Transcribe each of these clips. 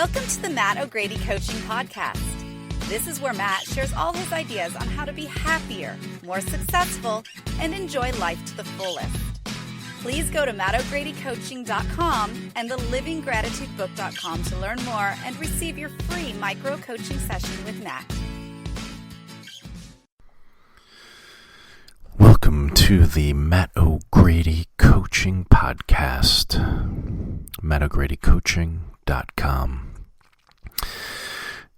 Welcome to the Matt O'Grady Coaching Podcast. This is where Matt shares all his ideas on how to be happier, more successful, and enjoy life to the fullest. Please go to mattogradycoaching.com and thelivinggratitudebook.com to learn more and receive your free micro-coaching session with Matt. Welcome to the Matt O'Grady Coaching Podcast, mattogradycoaching.com.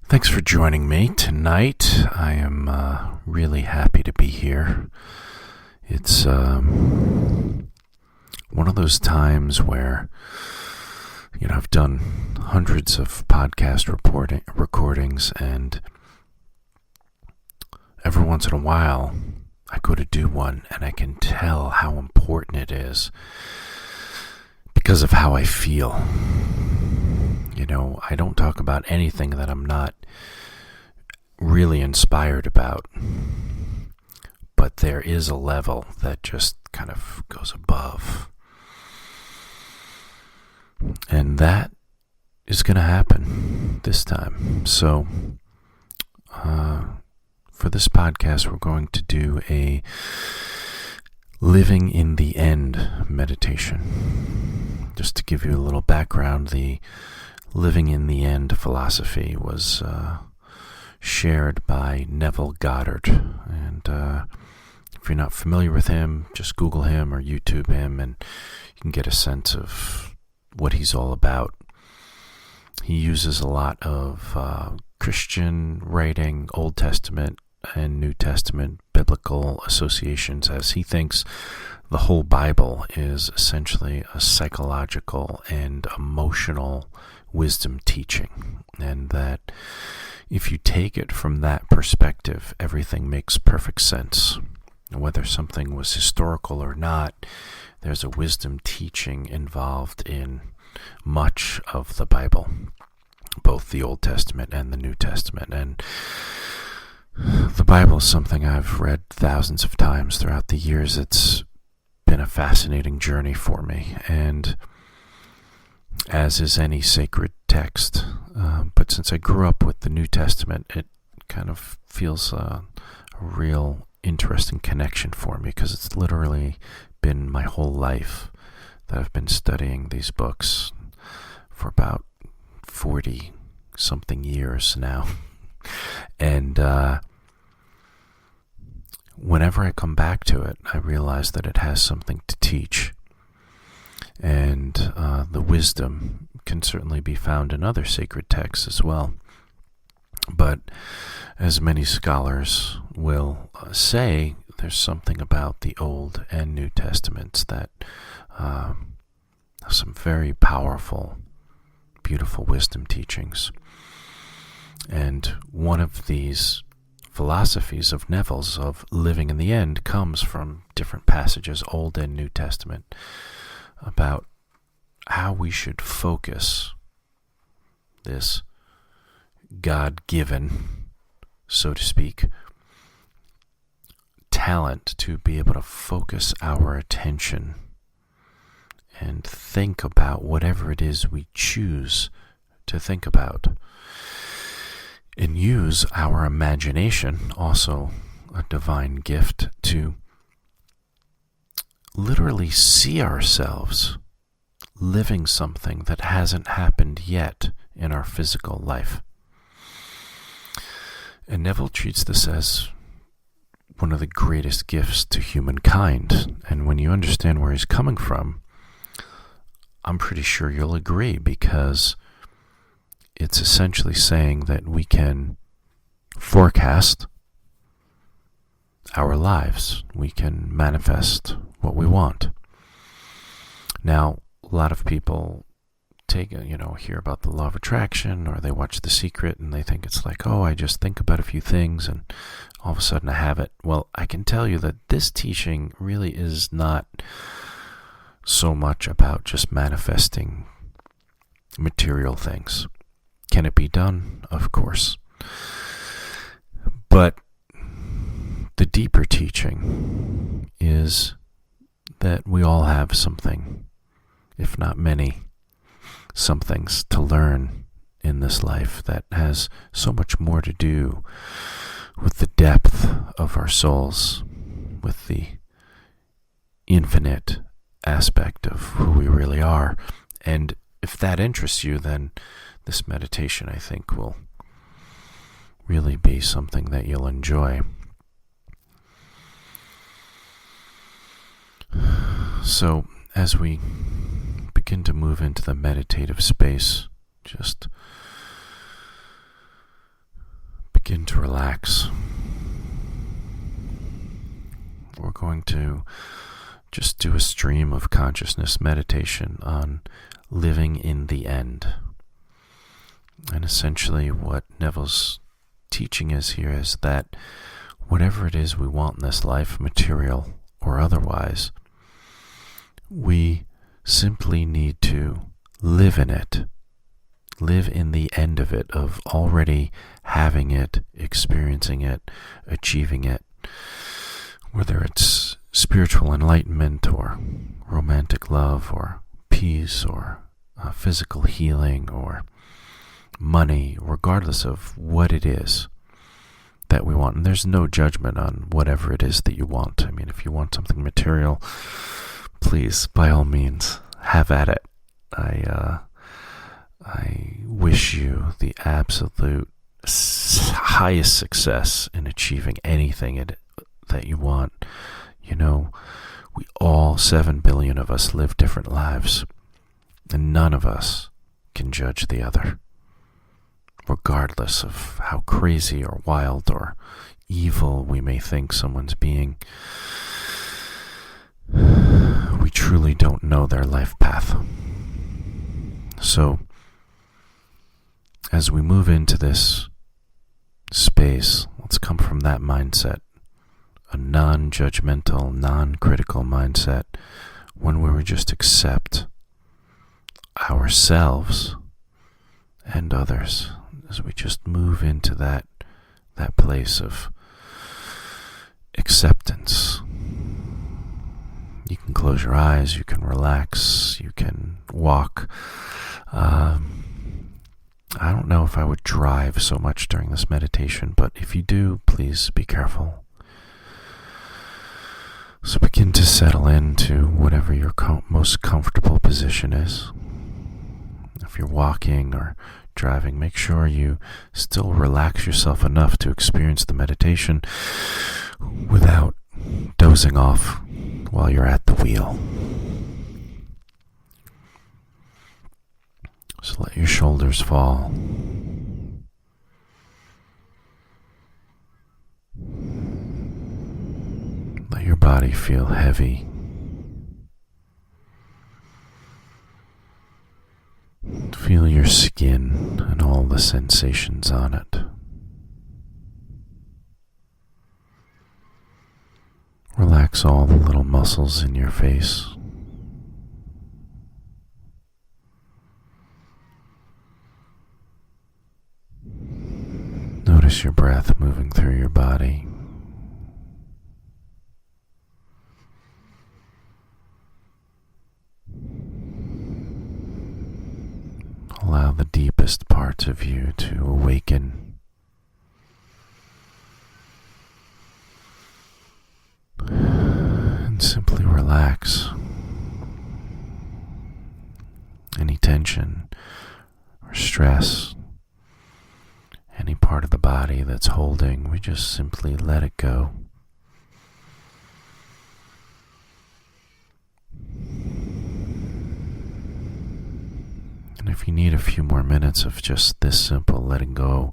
Thanks for joining me tonight. I am really happy to be here. It's one of those times where, I've done hundreds of podcast recordings, and every once in a while I go to do one, and I can tell how important it is because of how I feel. I don't talk about anything that I'm not really inspired about, but there is a level that just kind of goes above. And that is going to happen this time. So, for this podcast, we're going to do a living in the end meditation. Just to give you a little background, the living in the end philosophy was shared by Neville Goddard. And if you're not familiar with him, just Google him or YouTube him, and you can get a sense of what he's all about. He uses a lot of Christian writing, Old Testament and New Testament biblical associations, as he thinks the whole Bible is essentially a psychological and emotional wisdom teaching, and that if you take it from that perspective, everything makes perfect sense. Whether something was historical or not, there's a wisdom teaching involved in much of the Bible, both the Old Testament and the New Testament. And the Bible is something I've read thousands of times throughout the years. It's been a fascinating journey for me, and as is any sacred text. But since I grew up with the New Testament, it kind of feels a real interesting connection for me, because it's literally been my whole life that I've been studying these books for about 40-something years now. And whenever I come back to it, I realize that it has something to teach. And the wisdom can certainly be found in other sacred texts as well. But as many scholars will say, there's something about the Old and New Testaments that have some very powerful, beautiful wisdom teachings. And one of these philosophies of Neville's of living in the end comes from different passages, Old and New Testament, about how we should focus this God-given, so to speak, talent to be able to focus our attention and think about whatever it is we choose to think about, and use our imagination, also a divine gift, to literally see ourselves living something that hasn't happened yet in our physical life. And Neville treats this as one of the greatest gifts to humankind. And when you understand where he's coming from, I'm pretty sure you'll agree, because it's essentially saying that we can forecast our lives. We can manifest what we want. Now, a lot of people hear about the law of attraction, or they watch The Secret and they think it's like, I just think about a few things and all of a sudden I have it. Well, I can tell you that this teaching really is not so much about just manifesting material things. Can it be done? Of course. But the deeper teaching is that we all have something, if not many, some things to learn in this life that has so much more to do with the depth of our souls, with the infinite aspect of who we really are. And if that interests you, then this meditation, I think, will really be something that you'll enjoy. So, as we begin to move into the meditative space, just begin to relax. We're going to just do a stream of consciousness meditation on living in the end. And essentially what Neville's teaching is here is that whatever it is we want in this life, material or otherwise, we simply need to live in it. Live in the end of it, of already having it, experiencing it, achieving it. Whether it's spiritual enlightenment or romantic love or peace or physical healing or money, regardless of what it is that we want. And there's no judgment on whatever it is that you want. I mean, if you want something material, please, by all means, have at it. I wish you the absolute highest success in achieving anything that you want. You know, we all, 7 billion of us, live different lives, and none of us can judge the other, regardless of how crazy or wild or evil we may think someone's being. We truly don't know their life path. So, as we move into this space, let's come from that mindset, a non-judgmental, non-critical mindset, one where we just accept ourselves and others, as we just move into that place of acceptance. You can close your eyes, you can relax, you can walk. I don't know if I would drive so much during this meditation, but if you do, please be careful. So begin to settle into whatever your most comfortable position is. If you're walking or driving, make sure you still relax yourself enough to experience the meditation without dozing off while you're at the wheel. So let your shoulders fall. Let your body feel heavy. Feel your skin and all the sensations on it. Relax all the little muscles in your face. Notice your breath moving through your body. Allow the deepest parts of you to awaken. And simply relax. Any tension or stress, any part of the body that's holding, we just simply let it go. And if you need a few more minutes of just this simple letting go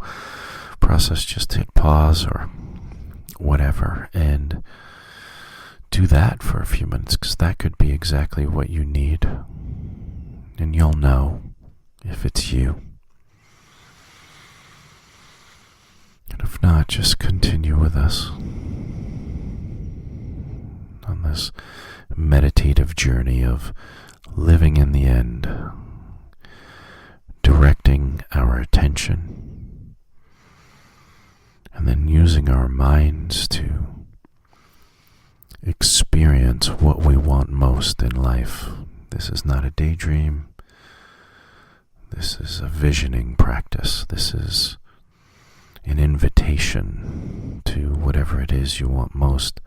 process, just hit pause or whatever and do that for a few minutes, because that could be exactly what you need. And you'll know if it's you. And if not, just continue with us on this meditative journey of living in the end, directing our attention, and then using our minds to experience what we want most in life. This is not a daydream. This is a visioning practice. This is an invitation to whatever it is you want most.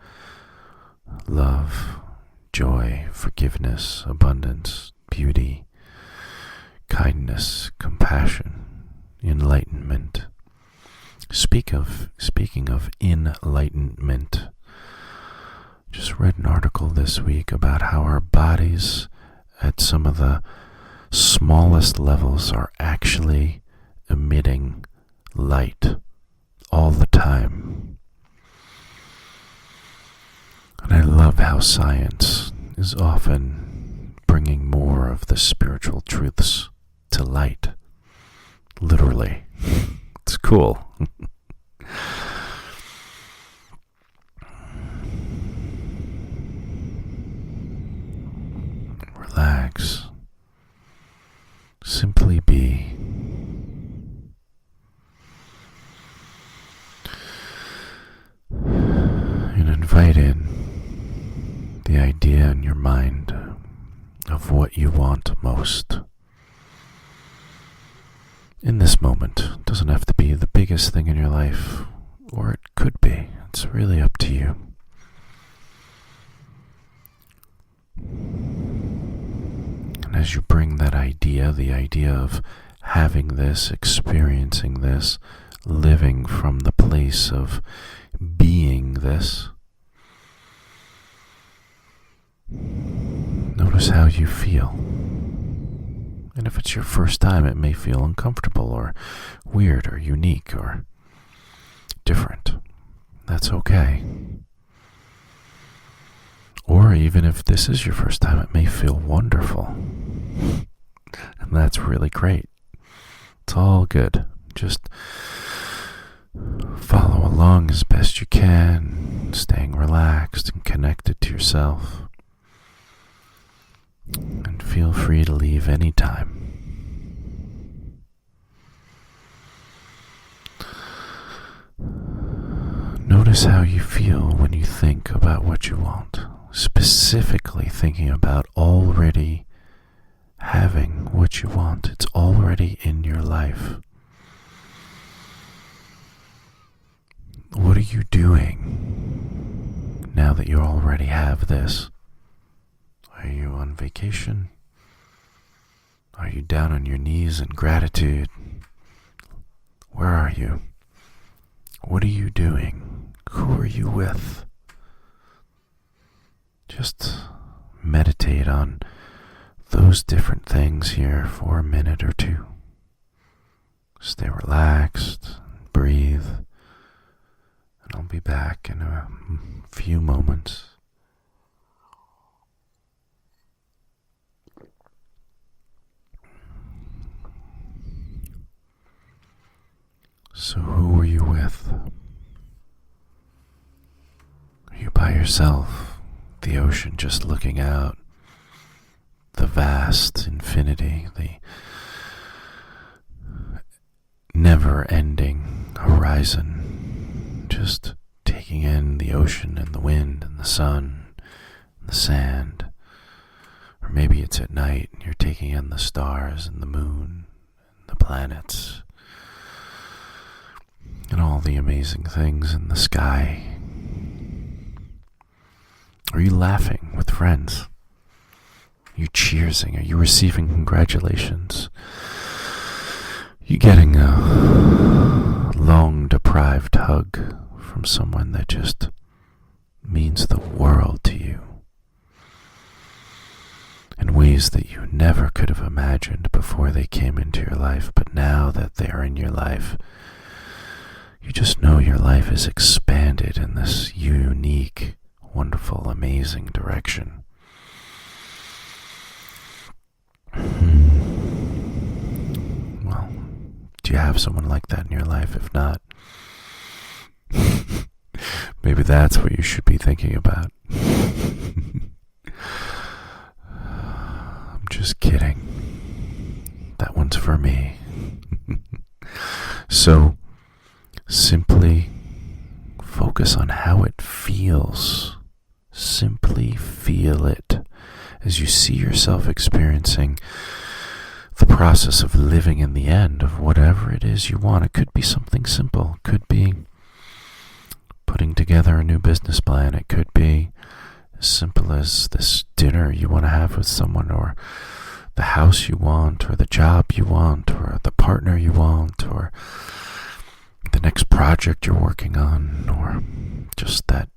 Love, joy, forgiveness, abundance, beauty, kindness, compassion, enlightenment. Speaking of enlightenment, just read an article this week about how our bodies at some of the smallest levels are actually emitting light all the time. And I love how science is often bringing more of the spiritual truths to light. Literally. It's cool. Relax. Simply be. And invite in the idea in your mind of what you want most. In this moment, it doesn't have to be the biggest thing in your life, or it could be. It's really up to you. And as you bring that idea, the idea of having this, experiencing this, living from the place of being this, notice how you feel. And if it's your first time, it may feel uncomfortable or weird or unique or different. That's okay. Or even if this is your first time, it may feel wonderful. And that's really great. It's all good. Just follow along as best you can, staying relaxed and connected to yourself. And feel free to leave anytime. Notice how you feel when you think about what you want. Specifically thinking about already having what you want. It's already in your life. What are you doing now that you already have this? Are you on vacation? Are you down on your knees in gratitude? Where are you? What are you doing? Who are you with? Just meditate on those different things here for a minute or two. Stay relaxed, breathe, and I'll be back in a few moments. So who were you with? Are you by yourself? The ocean just looking out? The vast infinity, the never-ending horizon, just taking in the ocean and the wind and the sun and the sand. Or maybe it's at night and you're taking in the stars and the moon and the planets and all the amazing things in the sky. Are you laughing with friends? Are you cheersing? Are you receiving congratulations? Are you getting a long-deprived hug from someone that just means the world to you in ways that you never could have imagined before they came into your life, but now that they are in your life, you just know your life is expanded in this unique, wonderful, amazing direction. Well, do you have someone like that in your life? If not, maybe that's what you should be thinking about. I'm just kidding. That one's for me. So, simply focus on how it feels. Simply feel it as you see yourself experiencing the process of living in the end of whatever it is you want. It could be something simple. It could be putting together a new business plan. It could be as simple as this dinner you want to have with someone, or the house you want, or the job you want, or the partner you want, or the next project you're working on, or just that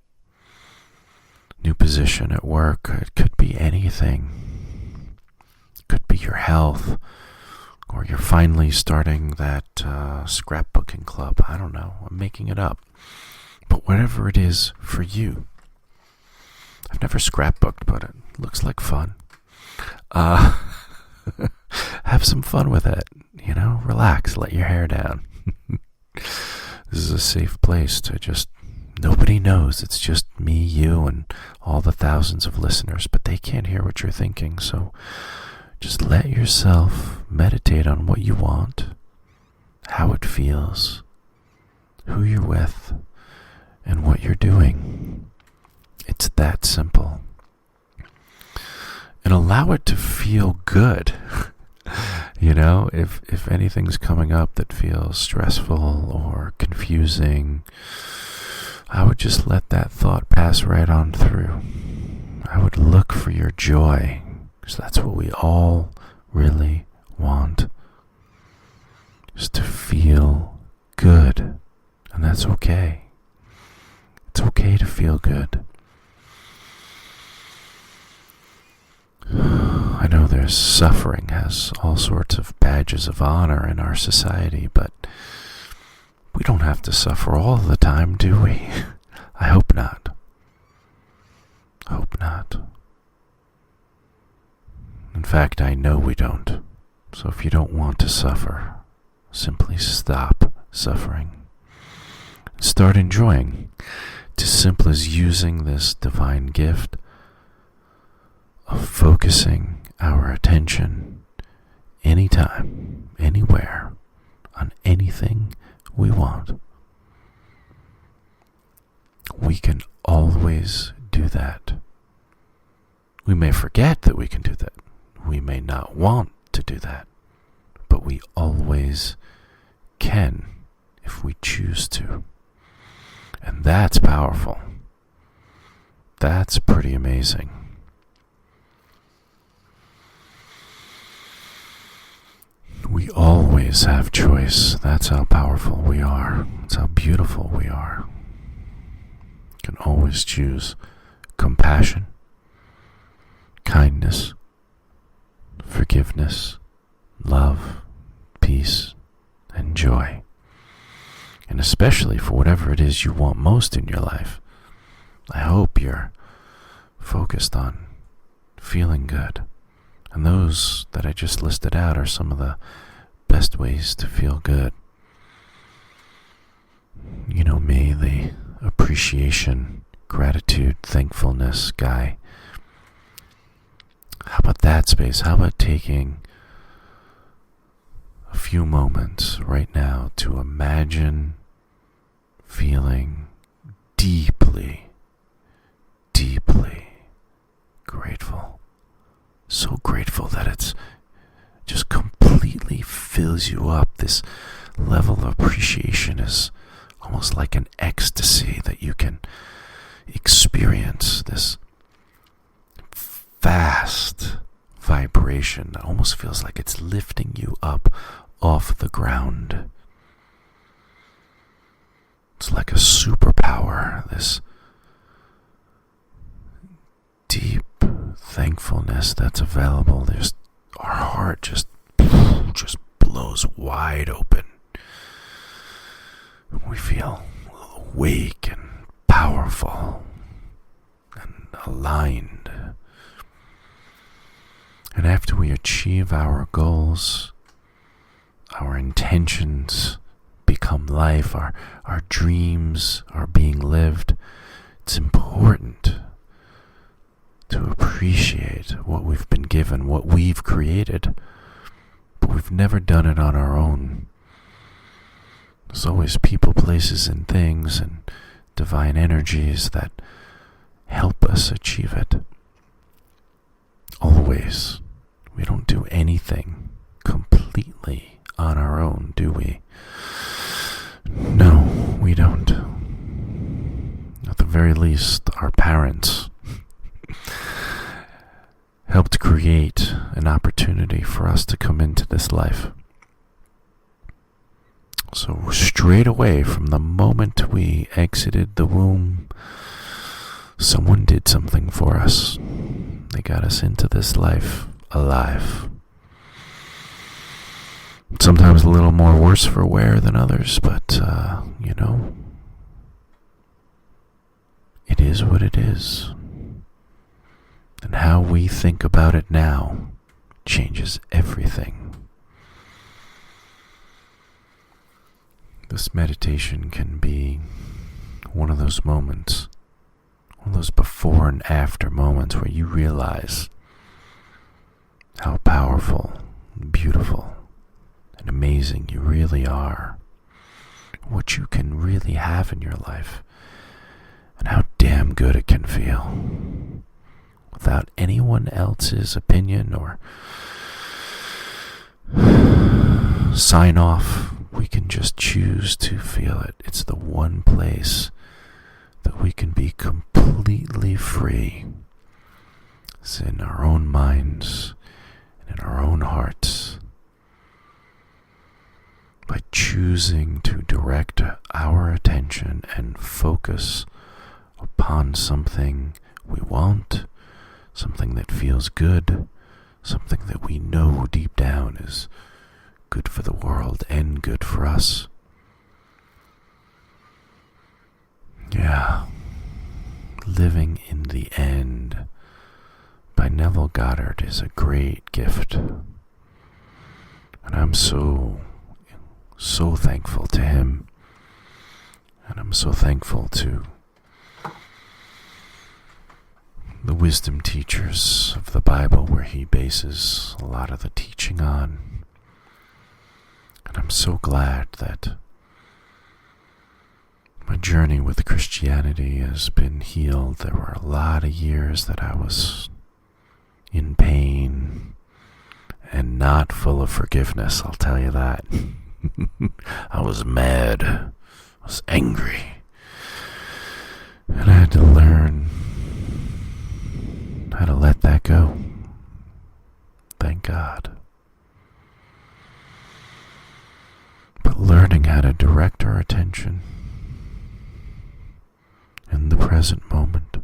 new position at work. It could be anything. It could be your health, or you're finally starting that scrapbooking club. I don't know. I'm making it up. But whatever it is for you. I've never scrapbooked, but it looks like fun. Have some fun with it. Relax, let your hair down. This is a safe place to just, nobody knows. It's just me, you, and all the thousands of listeners, but they can't hear what you're thinking. So just let yourself meditate on what you want, how it feels, who you're with, and what you're doing. It's that simple. And allow it to feel good. If anything's coming up that feels stressful or confusing, I would just let that thought pass right on through. I would look for your joy, because that's what we all really want, is to feel good. And that's okay. It's okay to feel good. I know there's suffering has all sorts of badges of honor in our society, but we don't have to suffer all the time, do we? I hope not. Hope not. In fact, I know we don't. So if you don't want to suffer, simply stop suffering. Start enjoying. It's as simple as using this divine gift of focusing our attention anytime, anywhere, on anything we want. We can always do that. We may forget that we can do that. We may not want to do that, but we always can if we choose to. And that's powerful. That's pretty amazing. We always have choice. That's how powerful we are. That's how beautiful we are. You can always choose compassion, kindness, forgiveness, love, peace, and joy. And especially for whatever it is you want most in your life. I hope you're focused on feeling good. And those that I just listed out are some of the best ways to feel good. You know me, the appreciation, gratitude, thankfulness guy. How about that space? How about taking a few moments right now to imagine feeling deeply, deeply grateful. So grateful that it's just completely fills you up. This level of appreciation is almost like an ecstasy that you can experience, this vast vibration that almost feels like it's lifting you up off the ground. It's like a superpower, this deep thankfulness that's available. There's our heart just blows wide open. We feel awake and powerful and aligned. And after we achieve our goals, our intentions become life, our dreams are being lived, it's important to appreciate what we've been given, what we've created, but we've never done it on our own. There's always people, places, and things, and divine energies that help us achieve it. Always. We don't do anything completely least our parents, helped create an opportunity for us to come into this life. So straight away from the moment we exited the womb, someone did something for us. They got us into this life alive. Sometimes a little more worse for wear than others, but, it is what it is. And how we think about it now changes everything. This meditation can be one of those moments, one of those before and after moments where you realize how powerful, beautiful, and amazing you really are, what you can really have in your life, and how damn good it can feel. Without anyone else's opinion or sign off, we can just choose to feel it. It's the one place that we can be completely free. It's in our own minds and in our own hearts. By choosing to direct our attention and focus upon something we want, something that feels good, something that we know deep down is good for the world and good for us. Yeah. Living in the End by Neville Goddard is a great gift. And I'm so thankful to him. And I'm so thankful to the wisdom teachers of the Bible where he bases a lot of the teaching on. And I'm so glad that my journey with Christianity has been healed. There were a lot of years that I was in pain and not full of forgiveness, I'll tell you that. I was mad. I was angry. And I had to learn how to let that go. Thank God. But learning how to direct our attention in the present moment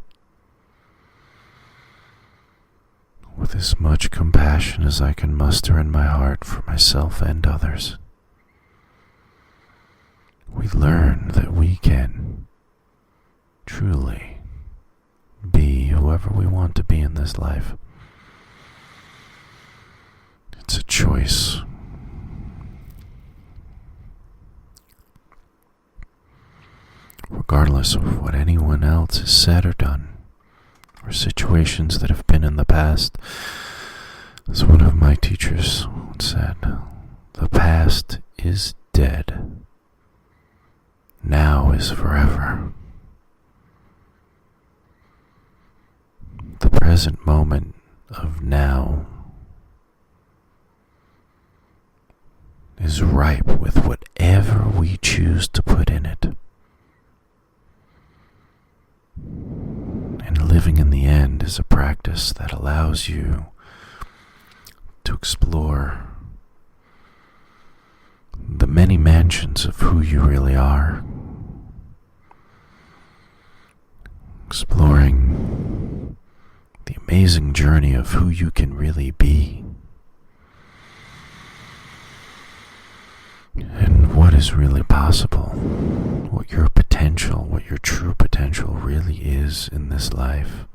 with as much compassion as I can muster in my heart for myself and others, we learn that we can truly be whoever we want to be in this life. It's a choice. Regardless of what anyone else has said or done, or situations that have been in the past, as one of my teachers said, the past is dead. Now is forever. The present moment of now is ripe with whatever we choose to put in it. And living in the End is a practice that allows you to explore the many mansions of who you really are. Exploring the amazing journey of who you can really be. And what is really possible. What your potential, what your true potential really is in this life.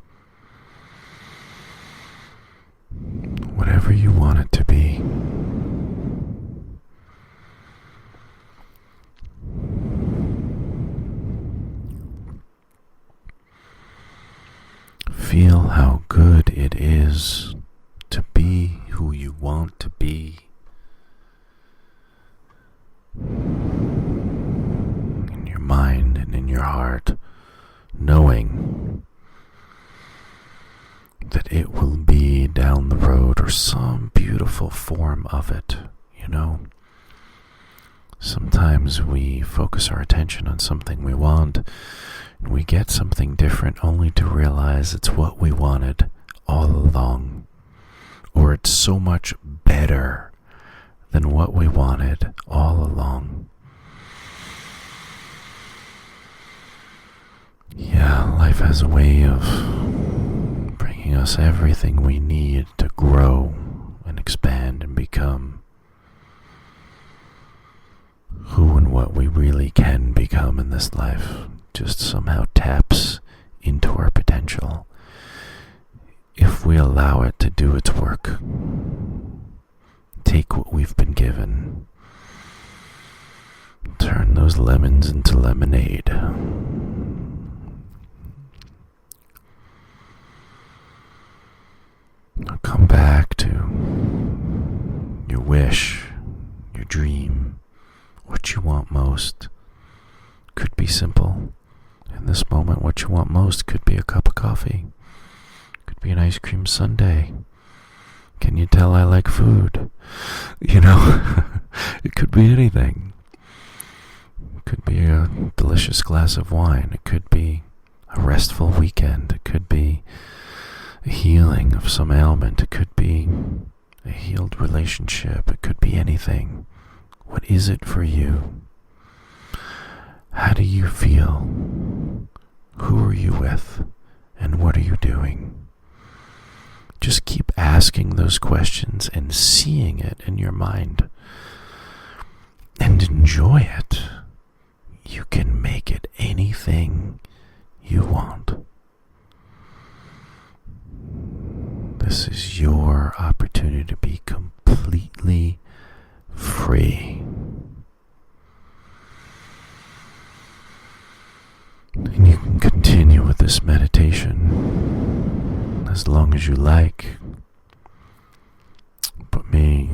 Whatever you want it to be. Feel how good it is to be who you want to be. In your mind and in your heart, knowing that it will be down the road or some beautiful form of it, Sometimes we focus our attention on something we want, and we get something different only to realize it's what we wanted all along, or it's so much better than what we wanted all along. Yeah, life has a way of bringing us everything we need to grow and expand and become who and what we really can become in this life. Just somehow taps into our potential if we allow it to do its work. Take what we've been given, turn those lemons into lemonade. Now come back to your wish, your dream, what you want most. Could be simple. In this moment, what you want most could be a cup of coffee. Could be an ice cream sundae. Can you tell I like food? It could be anything. It could be a delicious glass of wine. It could be a restful weekend. It could be a healing of some ailment. It could be a healed relationship. It could be anything. What is it for you? How do you feel? Who are you with? And what are you doing? Just keep asking those questions and seeing it in your mind. And enjoy it. You can make it anything you want. This is your opportunity to be completely free. And you can continue with this meditation as long as you like. But me,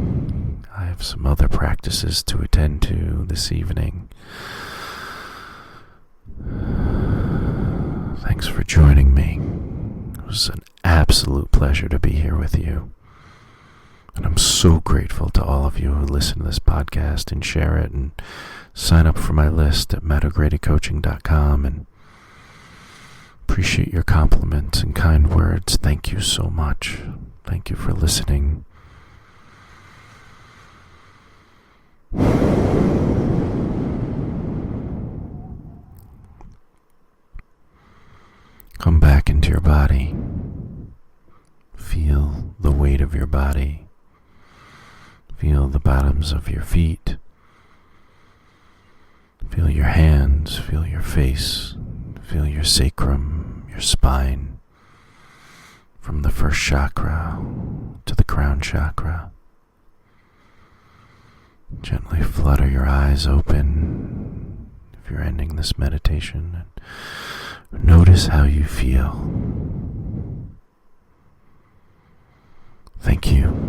I have some other practices to attend to this evening. Thanks for joining me. It was an absolute pleasure to be here with you. And I'm so grateful to all of you who listen to this podcast and share it and sign up for my list at gradycoaching.com, and appreciate your compliments and kind words. Thank you so much. Thank you for listening. Come back into your body. Feel the weight of your body. Feel the bottoms of your feet. Feel your hands. Feel your face. Feel your sacrum, your spine, from the first chakra to the crown chakra. Gently flutter your eyes open if you're ending this meditation, and notice how you feel. Thank you.